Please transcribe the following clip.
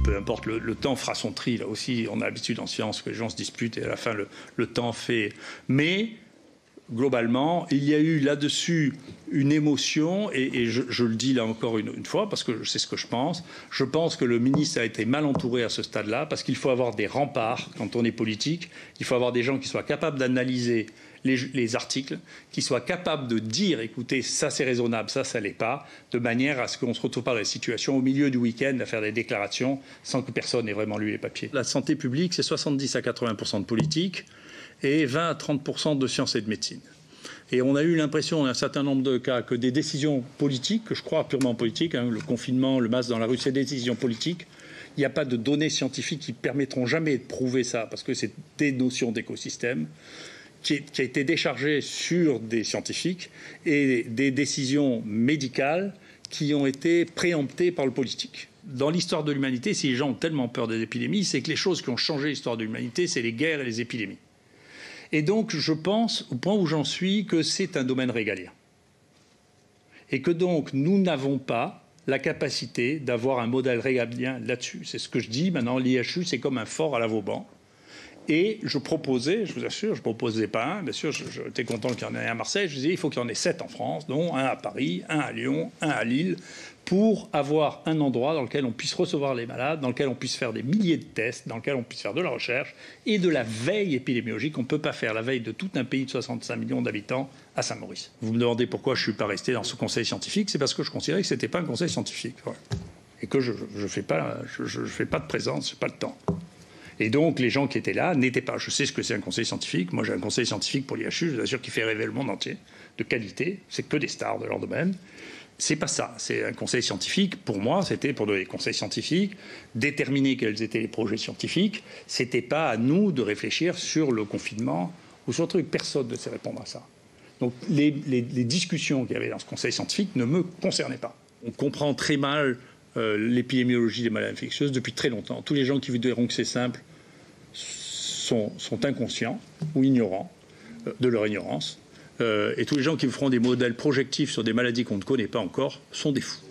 peu importe, le temps fera son tri. Là aussi, on a l'habitude en science que les gens se disputent et à la fin, le temps fait. Mais globalement, il y a eu là-dessus une émotion, et je le dis là encore une fois, parce que c'est ce que je pense. Je pense que le ministre a été mal entouré à ce stade-là, parce qu'il faut avoir des remparts quand on est politique. Il faut avoir des gens qui soient capables d'analyser les articles, qui soient capables de dire, écoutez, ça c'est raisonnable, ça l'est pas, de manière à ce qu'on ne se retrouve pas dans la situation au milieu du week-end à faire des déclarations sans que personne n'ait vraiment lu les papiers. La santé publique, c'est 70 à 80% de politique et 20 à 30% de sciences et de médecine. Et on a eu l'impression, dans un certain nombre de cas, que des décisions politiques, que je crois purement politiques, le confinement, le masque dans la rue, c'est des décisions politiques. Il n'y a pas de données scientifiques qui permettront jamais de prouver ça, parce que c'est des notions d'écosystème qui a été déchargée sur des scientifiques et des décisions médicales qui ont été préemptées par le politique. Dans l'histoire de l'humanité, si les gens ont tellement peur des épidémies, c'est que les choses qui ont changé l'histoire de l'humanité, c'est les guerres et les épidémies. Et donc, je pense, au point où j'en suis, que c'est un domaine régalien. Et que donc, nous n'avons pas la capacité d'avoir un modèle régalien là-dessus. C'est ce que je dis maintenant, l'IHU, c'est comme un fort à la Vauban. Et je proposais, je vous assure, je ne proposais pas un, bien sûr, j'étais content qu'il y en ait un à Marseille, je disais il faut qu'il y en ait 7 en France, dont un à Paris, un à Lyon, un à Lille, pour avoir un endroit dans lequel on puisse recevoir les malades, dans lequel on puisse faire des milliers de tests, dans lequel on puisse faire de la recherche et de la veille épidémiologique. On ne peut pas faire la veille de tout un pays de 65 millions d'habitants à Saint-Maurice. Vous me demandez pourquoi je ne suis pas resté dans ce conseil scientifique, c'est parce que je considérais que ce n'était pas un conseil scientifique. Ouais. Et que je ne fais pas de présence, je n'ai pas le temps. Et donc, les gens qui étaient là n'étaient pas. Je sais ce que c'est un conseil scientifique. Moi, j'ai un conseil scientifique pour l'IHU, je vous assure, qui fait rêver le monde entier, de qualité. C'est que des stars de leur domaine. C'est pas ça. C'est un conseil scientifique. Pour moi, c'était pour donner des conseils scientifiques, déterminer quels étaient les projets scientifiques. C'était pas à nous de réfléchir sur le confinement ou sur le truc. Personne ne sait répondre à ça. Donc, les discussions qu'il y avait dans ce conseil scientifique ne me concernaient pas. On comprend très mal l'épidémiologie des maladies infectieuses depuis très longtemps. Tous les gens qui vous diront que c'est simple sont inconscients ou ignorants de leur ignorance. Et tous les gens qui vous feront des modèles projectifs sur des maladies qu'on ne connaît pas encore sont des fous.